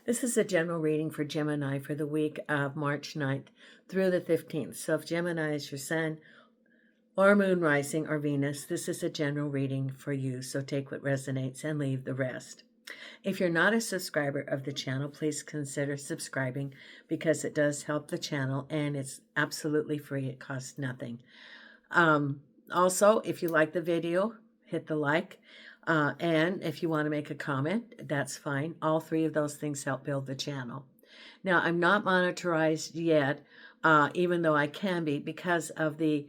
This is a general reading for Gemini for the week of March 9th through the 15th. So if Gemini is your sun or moon rising or Venus, this is a general reading for you. So take what resonates and leave the rest. If you're not a subscriber of the channel, please consider subscribing because it does help the channel and it's absolutely free. It costs nothing. Also, if you like the video, hit the like. And if you want to make a comment, that's fine. All three of those things help build the channel. Now, I'm not monetized yet, even though I can be because of the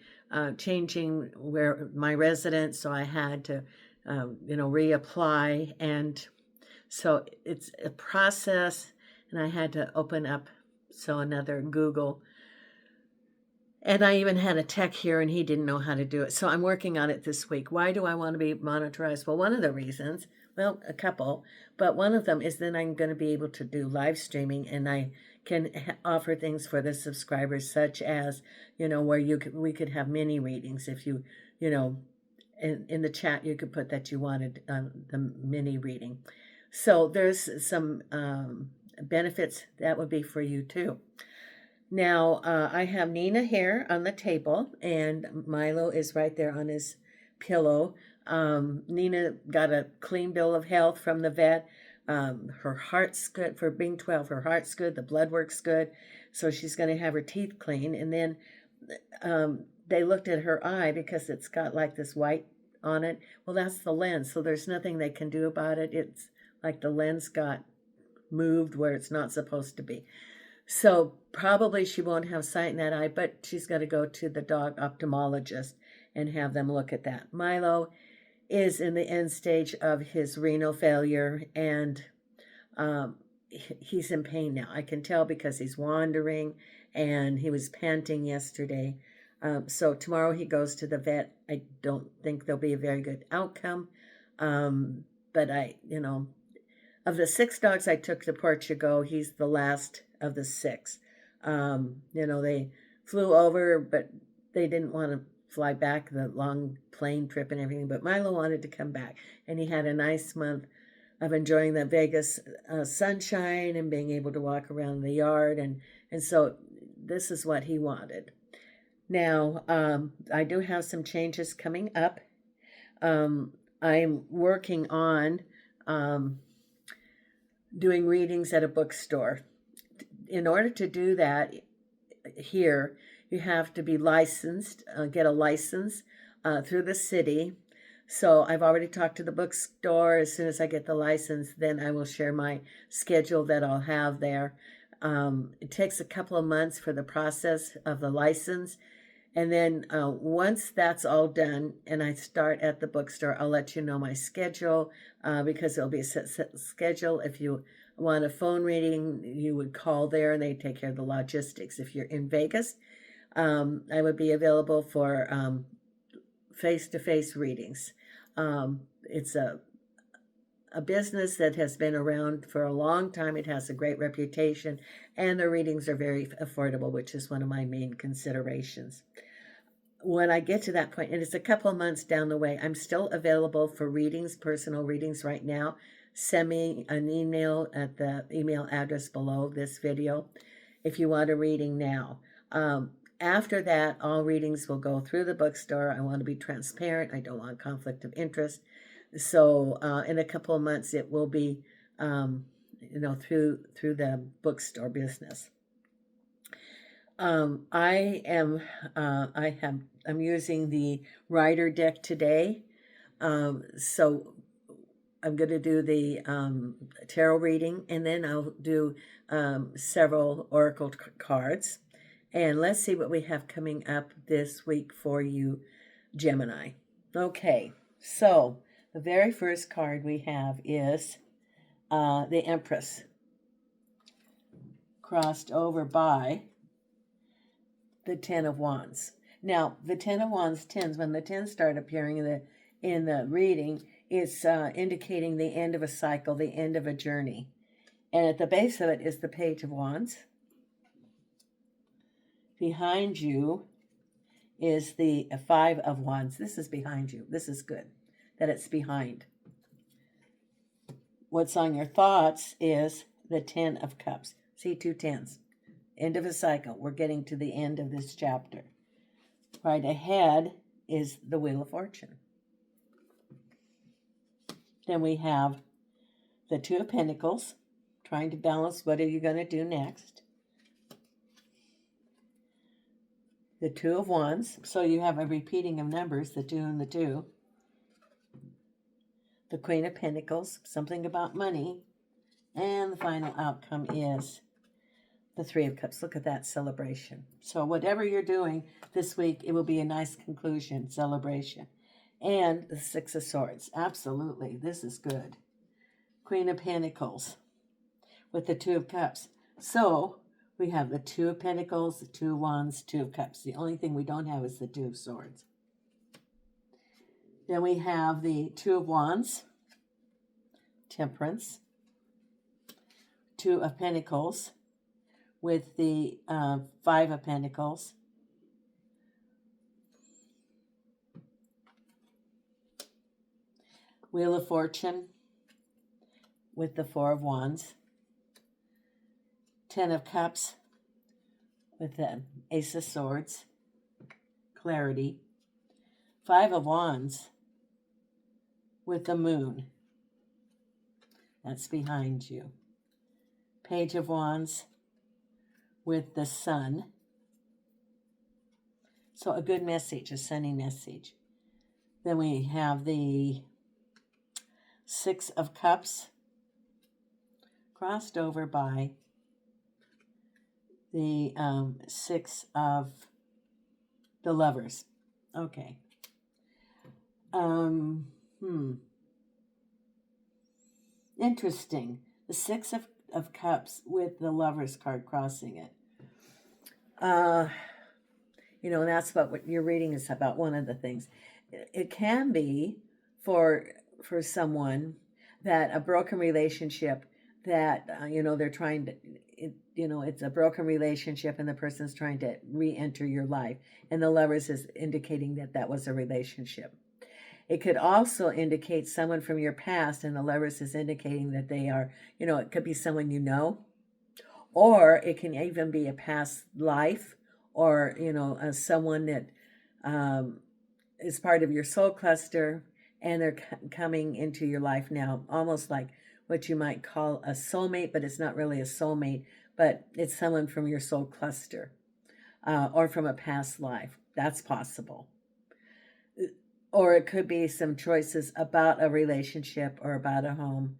changing where my residence. So I had to, reapply. And so it's a process. And I had to open up, another Google. And I even had a tech here and he didn't know how to do it. So I'm working on it this week. Why do I want to be monetized? Well, one of the reasons, well, a couple, but one of them is then I'm going to be able to do live streaming and I can offer things for the subscribers such as, where we could have mini readings if you, in the chat you could put that you wanted the mini reading. So there's some benefits that would be for you too. Now, I have Nina here on the table, and Milo is right there on his pillow. Nina got a clean bill of health from the vet. Her heart's good for being 12. Her heart's good. The blood work's good. So she's going to have her teeth cleaned. And then they looked at her eye because it's got like this white on it. Well, that's the lens. So there's nothing they can do about it. It's like the lens got moved where it's not supposed to be. So probably she won't have sight in that eye, but she's got to go to the dog ophthalmologist and have them look at that. Milo is in the end stage of his renal failure, and he's in pain now. I can tell because he's wandering, and he was panting yesterday. So tomorrow he goes to the vet. I don't think there'll be a very good outcome, but of the 6 dogs I took to Portugal, he's the last of the 6. They flew over, but they didn't want to fly back the long plane trip and everything. But Milo wanted to come back, and he had a nice month of enjoying the Vegas sunshine and being able to walk around the yard. And so this is what he wanted. Now, I do have some changes coming up. I'm working on doing readings at a bookstore. In order to do that here, you have to be licensed, get a license through the city. So I've already talked to the bookstore. As soon as I get the license, then I will share my schedule that I'll have there. It takes a couple of months for the process of the license. And then once that's all done and I start at the bookstore, I'll let you know my schedule because it'll be a set schedule. If you want a phone reading, you would call there and they take care of the logistics. If you're in Vegas, I would be available for face-to-face readings. It's a business that has been around for a long time. It has a great reputation, and the readings are very affordable, which is one of my main considerations. When I get to that point, and it's a couple of months down the way, I'm still available for readings, personal readings right now. Send me an email at the email address below this video if you want a reading now. After that, all readings will go through the bookstore. I want to be transparent. I don't want conflict of interest. So in a couple of months, it will be, through the bookstore business. I'm using the Rider deck today. So I'm going to do the tarot reading, and then I'll do several oracle cards. And let's see what we have coming up this week for you, Gemini. Okay, so the very first card we have is the Empress, crossed over by the 10 of Wands. Now, the 10 of Wands, when the 10s start appearing in the reading, it's indicating the end of a cycle, the end of a journey. And at the base of it is the Page of Wands. Behind you is the 5 of Wands. This is behind you. This is good, that it's behind. What's on your thoughts is the Ten of Cups. See, 2 tens. End of a cycle. We're getting to the end of this chapter. Right ahead is the Wheel of Fortune. Then we have the Two of Pentacles, trying to balance what are you going to do next. The Two of Wands, so you have a repeating of numbers, the 2 and the 2. The Queen of Pentacles, something about money. And the final outcome is the Three of Cups. Look at that celebration. So whatever you're doing this week, it will be a nice conclusion, celebration. And the Six of Swords. Absolutely. This is good. Queen of Pentacles with the Two of Cups. So we have the Two of Pentacles, the Two of Wands, Two of Cups. The only thing we don't have is the Two of Swords. Then we have the Two of Wands, Temperance, Two of Pentacles with the Five of Pentacles, Wheel of Fortune with the Four of Wands, Ten of Cups with the Ace of Swords, Clarity, Five of Wands with the Moon. That's behind you. Page of Wands with the Sun. So a good message, a sunny message. Then we have the Six of Cups crossed over by the Six of the Lovers. Okay. Interesting. The Six of Cups with the Lovers card crossing it. That's what your reading is about. One of the things. It can be for someone that a broken relationship that, they're trying to, it's a broken relationship and the person's trying to re-enter your life. And the Lovers is indicating that was a relationship. It could also indicate someone from your past, and the Lovers is indicating that they are, it could be someone you know, or it can even be a past life, or, someone that is part of your soul cluster, and they're coming into your life now, almost like what you might call a soulmate, but it's not really a soulmate, but it's someone from your soul cluster, or from a past life. That's possible. Or it could be some choices about a relationship or about a home.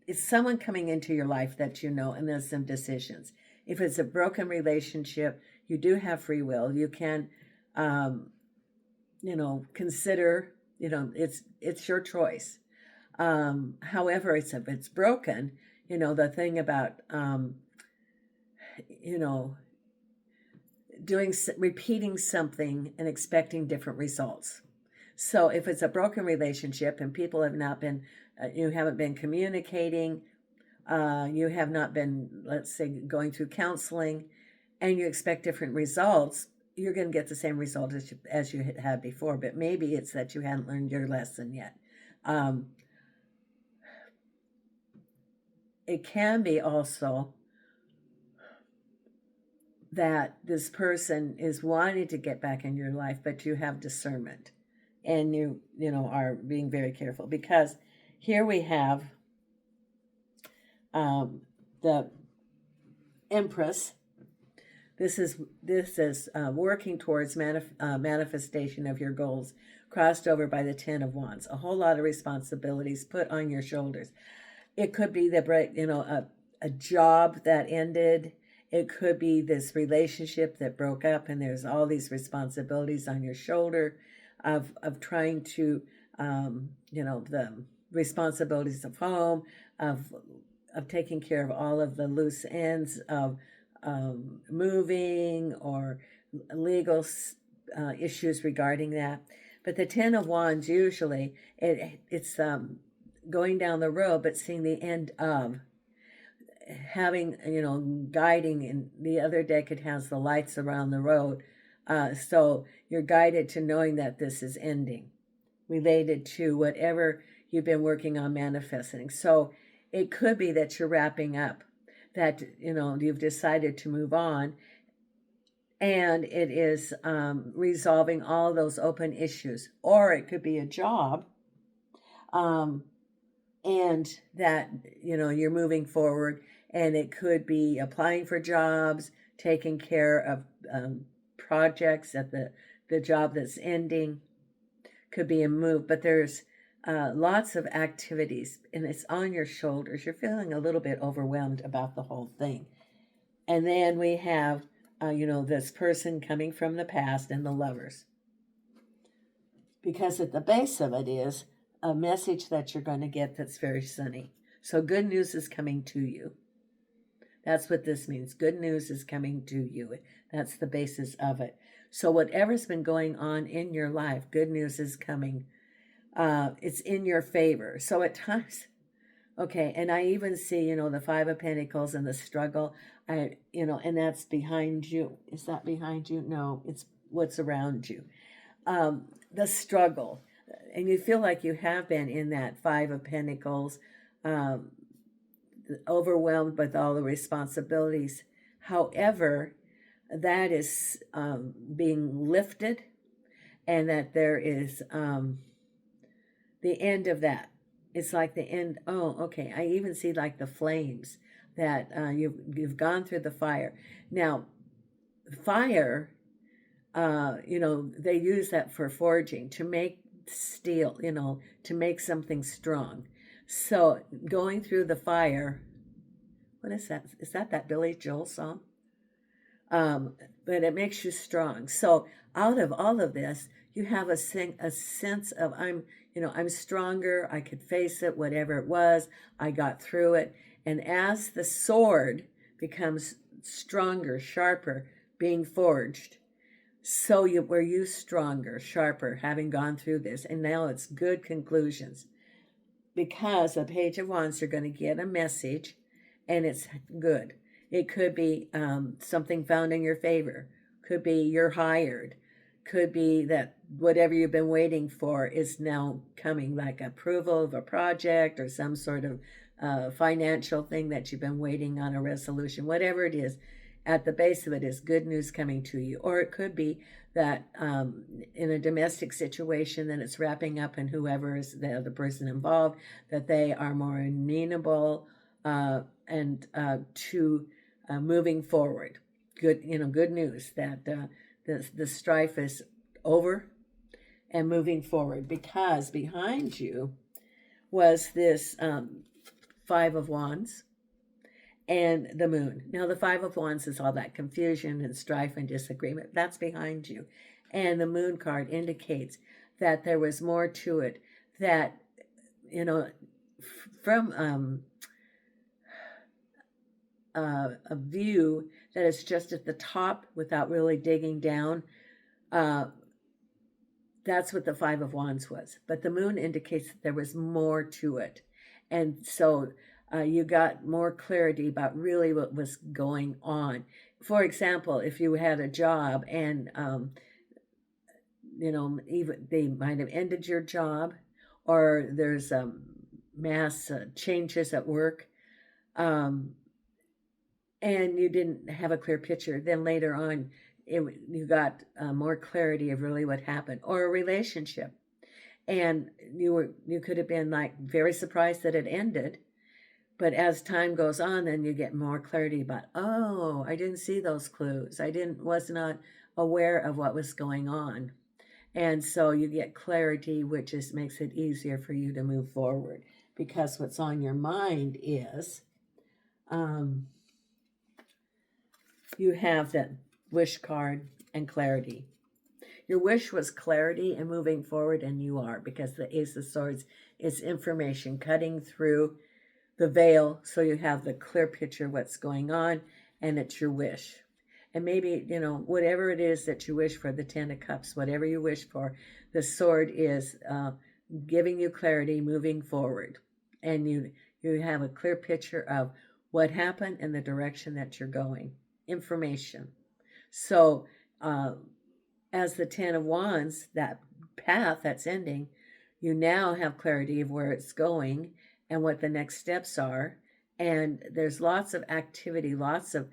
It's someone coming into your life that and there's some decisions. If it's a broken relationship, you do have free will. You can, consider, it's your choice. However, if it's broken, the thing about, repeating something and expecting different results. So if it's a broken relationship and people have not been, you haven't been communicating, you have not been, let's say, going through counseling, and you expect different results, you're going to get the same result as you had before. But maybe it's that you hadn't learned your lesson yet. It can be also that this person is wanting to get back in your life, but you have discernment, and you are being very careful, because here we have the Empress. This is working towards manifestation of your goals, crossed over by the Ten of Wands. A whole lot of responsibilities put on your shoulders. It could be a job that ended. It could be this relationship that broke up, and there's all these responsibilities on your shoulder of trying to, the responsibilities of home, of taking care of all of the loose ends of moving or legal issues regarding that. But the Ten of Wands, usually, it's going down the road, but seeing the end of, having, guiding. In the other deck, it has the lights around the road. So you're guided to knowing that this is ending, related to whatever you've been working on manifesting. So it could be that you're wrapping up, that, you've decided to move on, and it is resolving all those open issues. Or it could be a job, and that, you're moving forward, and it could be applying for jobs, taking care of projects at the job that's ending. Could be a move, but there's lots of activities, and it's on your shoulders. You're feeling a little bit overwhelmed about the whole thing. And then we have, this person coming from the past and the Lovers. Because at the base of it is a message that you're going to get that's very sunny. So good news is coming to you. That's what this means. Good news is coming to you. That's the basis of it. So whatever's been going on in your life, good news is coming. It's in your favor. So at times, okay, and I even see, the Five of Pentacles and the struggle, and that's behind you. Is that behind you? No, it's what's around you. The struggle, and you feel like you have been in that Five of Pentacles, overwhelmed with all the responsibilities. However, that is being lifted, and that there is the end of that. It's like the end. Oh, okay. I even see like the flames that you've gone through the fire. Now, fire, they use that for forging, to make steel, to make something strong. So going through the fire, what is that? Is that Billy Joel song? But it makes you strong. So out of all of this, you have a sense of I'm stronger. I could face it, whatever it was. I got through it. And as the sword becomes stronger, sharper, being forged, so were you stronger, sharper, having gone through this. And now it's good conclusions. Because the Page of Wands, you're going to get a message, and it's good. It could be something found in your favor. Could be you're hired. Could be that whatever you've been waiting for is now coming, like approval of a project or some sort of financial thing that you've been waiting on a resolution. Whatever it is, at the base of it is good news coming to you. Or it could be that in a domestic situation, that it's wrapping up, and whoever is the other person involved, that they are more amenable and to moving forward. Good, good news that the strife is over and moving forward, because behind you was this Five of Wands and the Moon. Now, the Five of Wands is all that confusion and strife and disagreement. That's behind you. And the Moon card indicates that there was more to it, that, from a view that is just at the top without really digging down. That's what the Five of Wands was. But the Moon indicates that there was more to it. And so you got more clarity about really what was going on. For example, if you had a job and, even they might have ended your job, or there's mass changes at work, and you didn't have a clear picture, then later on you got more clarity of really what happened. Or a relationship, and you could have been like very surprised that it ended, but as time goes on, then you get more clarity about, oh, I didn't see those clues. Was not aware of what was going on. And so you get clarity, which just makes it easier for you to move forward, because what's on your mind is you have that wish card and clarity. Your wish was clarity and moving forward, and you are, because the Ace of Swords is information cutting through the veil, so you have the clear picture of what's going on, and it's your wish. And maybe, whatever it is that you wish for, the Ten of Cups, whatever you wish for, the sword is giving you clarity, moving forward. And you have a clear picture of what happened and the direction that you're going. Information. So as the Ten of Wands, that path that's ending, you now have clarity of where it's going, and what the next steps are. And there's lots of activity, lots of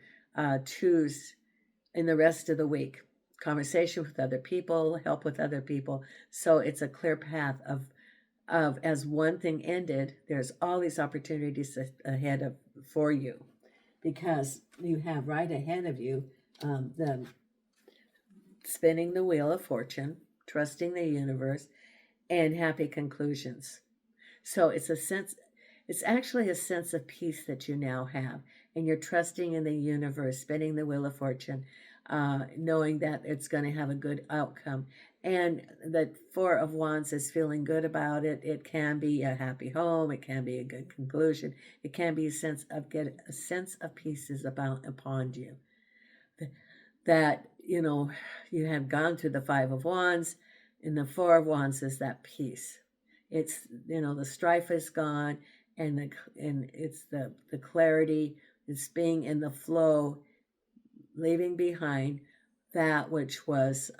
twos in the rest of the week. Conversation with other people, help with other people. So it's a clear path of as one thing ended, there's all these opportunities ahead of for you, because you have right ahead of you the spinning the wheel of fortune, trusting the universe, and happy conclusions. So it's actually a sense of peace that you now have, and you're trusting in the universe, spinning the wheel of fortune, knowing that it's going to have a good outcome. And the Four of Wands is feeling good about it. It can be a happy home. It can be a good conclusion. It can be a sense of peace is about upon you. That you have gone through the Five of Wands, and the Four of Wands is that peace. It's the strife is gone, and it's the clarity. It's being in the flow, leaving behind that which was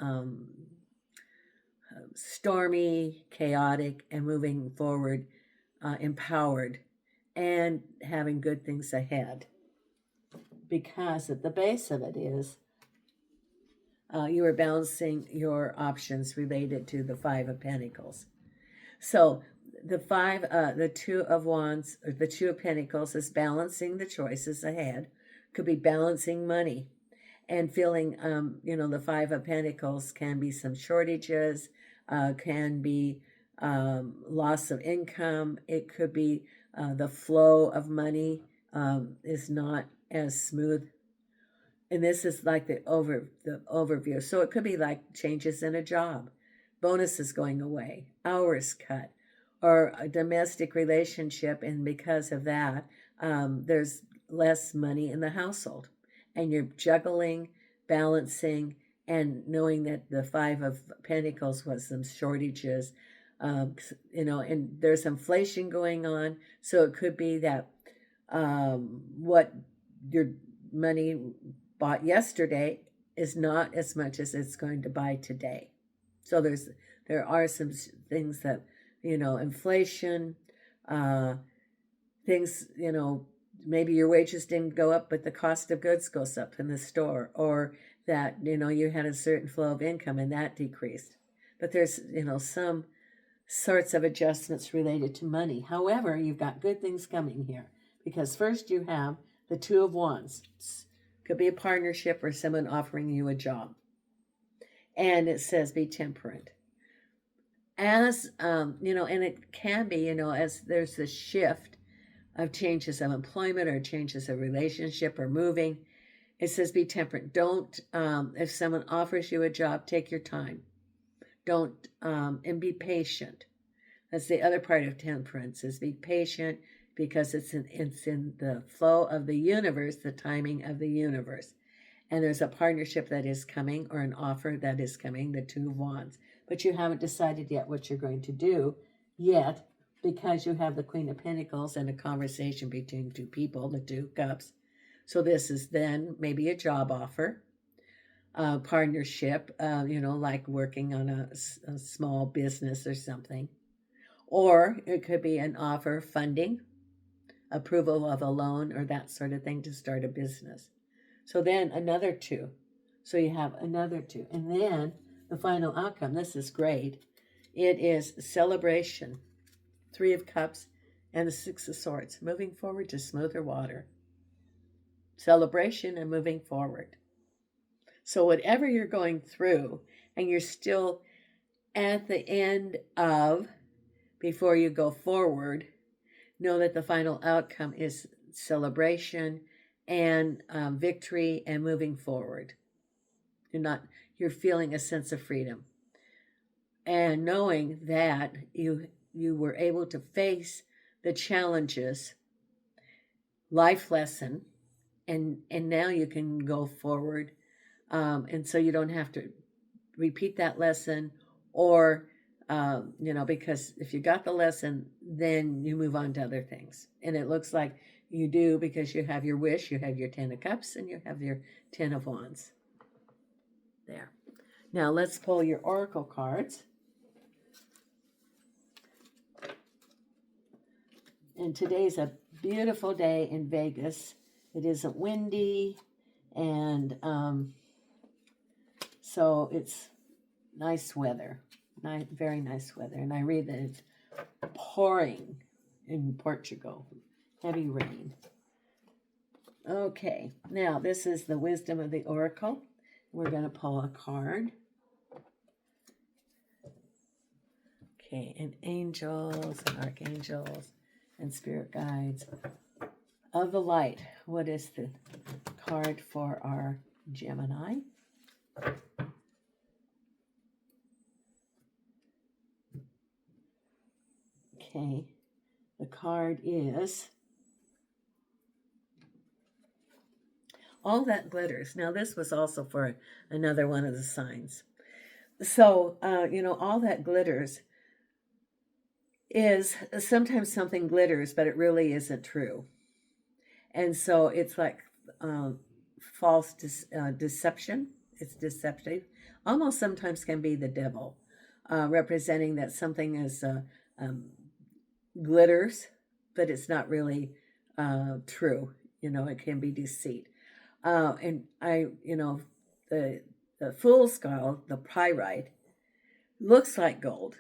stormy, chaotic, and moving forward, empowered, and having good things ahead. Because at the base of it is you are balancing your options related to the Five of Pentacles. So the Two of Wands, or the Two of Pentacles, is balancing the choices ahead. Could be balancing money, and feeling, the Five of Pentacles can be some shortages, can be loss of income. It could be the flow of money is not as smooth. And this is like the overview. So it could be like changes in a job, bonuses going away, hours cut, or a domestic relationship. And because of that, there's less money in the household. And you're juggling, balancing, and knowing that the Five of Pentacles was some shortages, and there's inflation going on. So it could be that what your money bought yesterday is not as much as it's going to buy today. So there are some things that, inflation, things, maybe your wages didn't go up, but the cost of goods goes up in the store, or that, you had a certain flow of income and that decreased. But there's, some sorts of adjustments related to money. However, you've got good things coming here, because first you have the Two of Wands. Could be a partnership or someone offering you a job. And it says be temperate. As, and it can be, as there's this shift of changes of employment or changes of relationship or moving, it says be temperate. Don't, if someone offers you a job, take your time. Don't, and be patient. That's the other part of temperance, is be patient, because it's in the flow of the universe, the timing of the universe. And there's a partnership that is coming, or an offer that is coming, the Two of Wands. But you haven't decided yet what you're going to do yet, because you have the Queen of Pentacles and a conversation between two people, the Two of Cups. So this is then maybe a job offer, partnership, like working on a small business or something. Or it could be an offer, funding, approval of a loan, or that sort of thing to start a business. So then another two. So you have another two. And then the final outcome, this is great. It is celebration, Three of Cups, and the Six of Swords, moving forward to smoother water. Celebration and moving forward. So whatever you're going through, and you're still at the end of, before you go forward, know that the final outcome is celebration and victory and moving forward. You're feeling a sense of freedom, and knowing that you were able to face the challenges, life lesson, and now you can go forward, and so you don't have to repeat that lesson, or because if you got the lesson, then you move on to other things. And it looks like you do, because you have your wish, you have your Ten of Cups, and you have your Ten of Wands. There. Now let's pull your oracle cards. And today's a beautiful day in Vegas. It isn't windy, and so it's nice weather. Very nice weather. And I read that it's pouring in Portugal. Heavy rain. Okay, now this is the wisdom of the oracle. We're going to pull a card. Okay, and angels and archangels and spirit guides of the light. What is the card for our Gemini? Okay, the card is all that glitters. Now, this was also for another one of the signs. So, all that glitters is sometimes something glitters, but it really isn't true. And so it's like false deception. It's deceptive. Almost sometimes can be the devil, representing that something is glitters, but it's not really true. It can be deceit. And the fool's gold, the pyrite, looks like gold.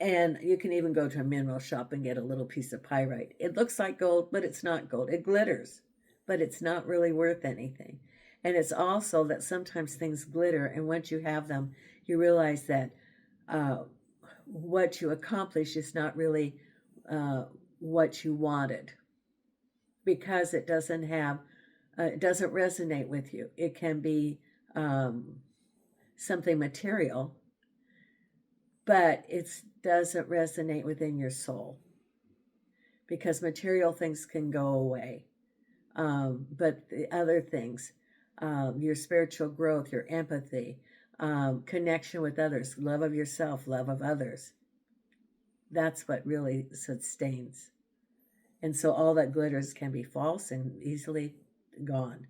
And you can even go to a mineral shop and get a little piece of pyrite. It looks like gold, but it's not gold. It glitters, but it's not really worth anything. And it's also that sometimes things glitter, and once you have them, you realize that what you accomplish is not really what you wanted, because it doesn't resonate with you. It can be something material, but it doesn't resonate within your soul, because material things can go away. But the other things, your spiritual growth, your empathy, connection with others, love of yourself, love of others, that's what really sustains. And so all that glitters can be false and easily gone.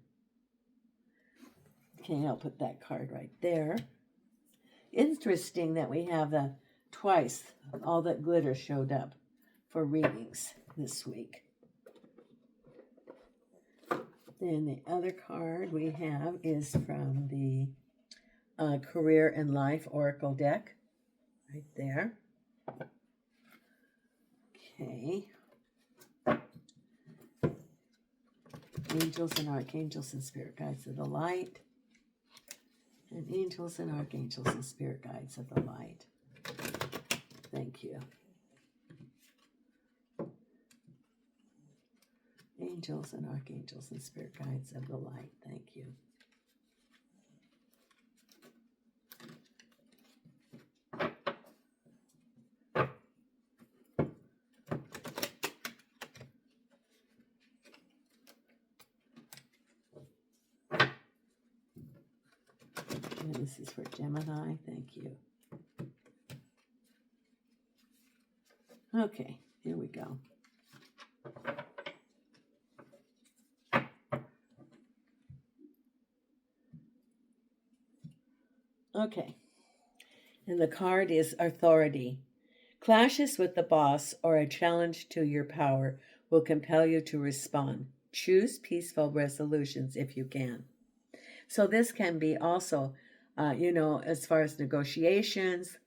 Okay, I'll put that card right there. Interesting that we have twice all that glitter showed up for readings this week. Then the other card we have is from the Career and Life Oracle deck, right there. Okay. Angels and archangels and spirit guides of the light. And angels and archangels and spirit guides of the light. Thank you. Angels and archangels and spirit guides of the light. Thank you. And this is for Gemini. Thank you. Okay, here we go. Okay, and the card is authority. Clashes with the boss or a challenge to your power will compel you to respond. Choose peaceful resolutions if you can. So this can be also, as far as negotiations,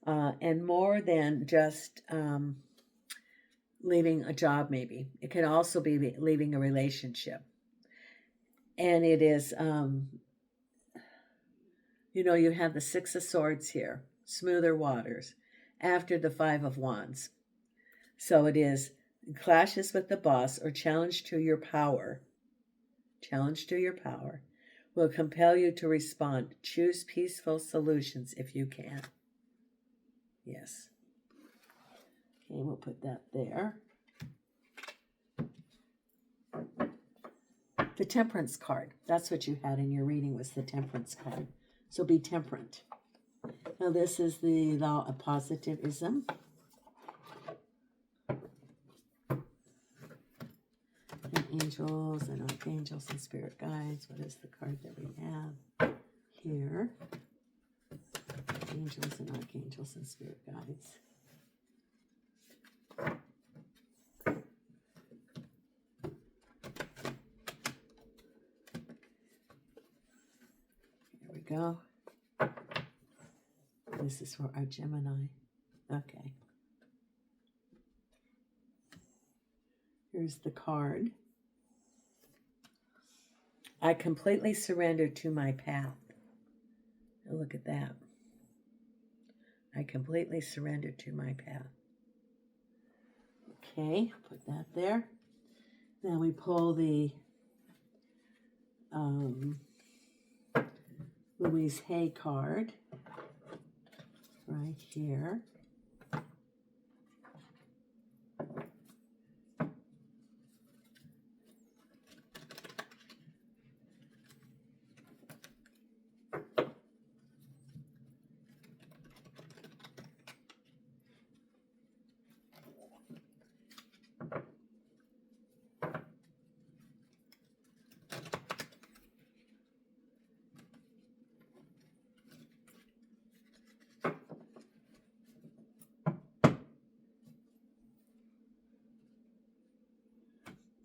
and more than just leaving a job, maybe. It can also be leaving a relationship. And it is, you have the Six of Swords here, smoother waters, after the Five of Wands. So it is clashes with the boss or challenge to your power will compel you to respond. Choose peaceful solutions if you can. Yes. Okay, we'll put that there. The Temperance card. That's what you had in your reading, was the Temperance card. So be temperate. Now this is the law of positivism. And angels and archangels and spirit guides. What is the card that we have here? Angels and archangels and spirit guides. go. This is for our Gemini. Okay. Here's the card. I completely surrender to my path. And look at that. I completely surrender to my path. Okay, put that there. Then we pull the Louise Hay card right here.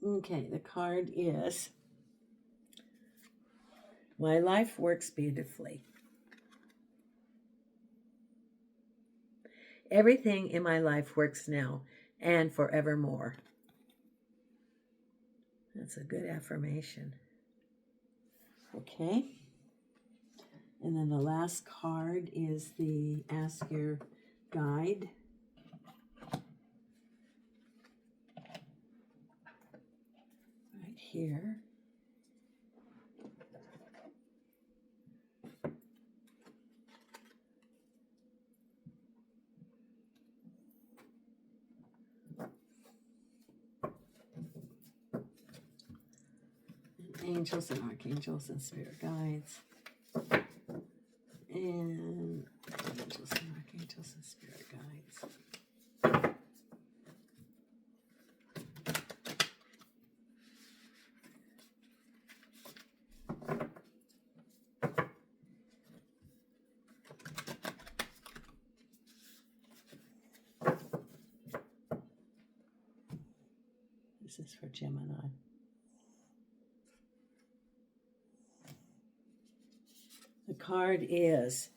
Okay, the card is, my life works beautifully. Everything in my life works now and forevermore. That's a good affirmation. Okay. And then the last card is the Ask Your Guide. Right here. Angels and archangels and spirit guides. And angels and archangels and spirit guides. This is for Gemini. The card is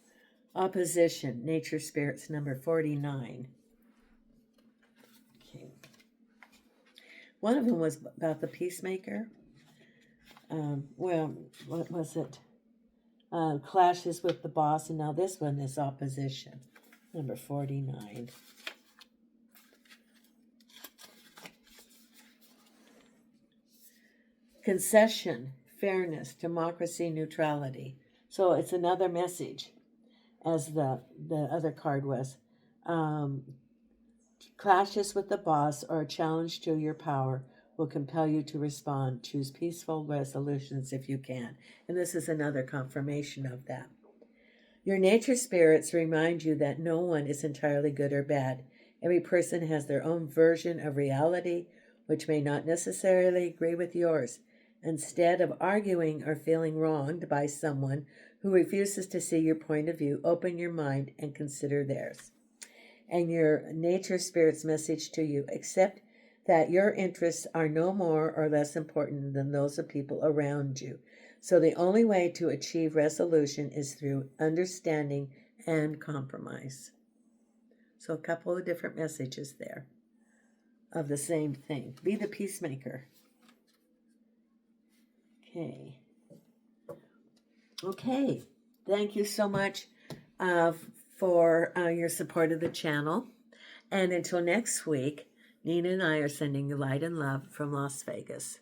Opposition, Nature Spirits, number 49. Okay. One of them was about the peacemaker. Well, what was it? Clashes with the boss, and now this one is Opposition, number 49. Concession, fairness, democracy, neutrality. So it's another message, as the other card was. Clashes with the boss or a challenge to your power will compel you to respond. Choose peaceful resolutions if you can. And this is another confirmation of that. Your nature spirits remind you that no one is entirely good or bad. Every person has their own version of reality, which may not necessarily agree with yours. Instead of arguing or feeling wronged by someone who refuses to see your point of view, open your mind and consider theirs. And your nature spirit's message to you: accept that your interests are no more or less important than those of people around you. So the only way to achieve resolution is through understanding and compromise. So a couple of different messages there of the same thing. Be the peacemaker. Okay. Thank you so much for your support of the channel. And until next week, Nina and I are sending you light and love from Las Vegas.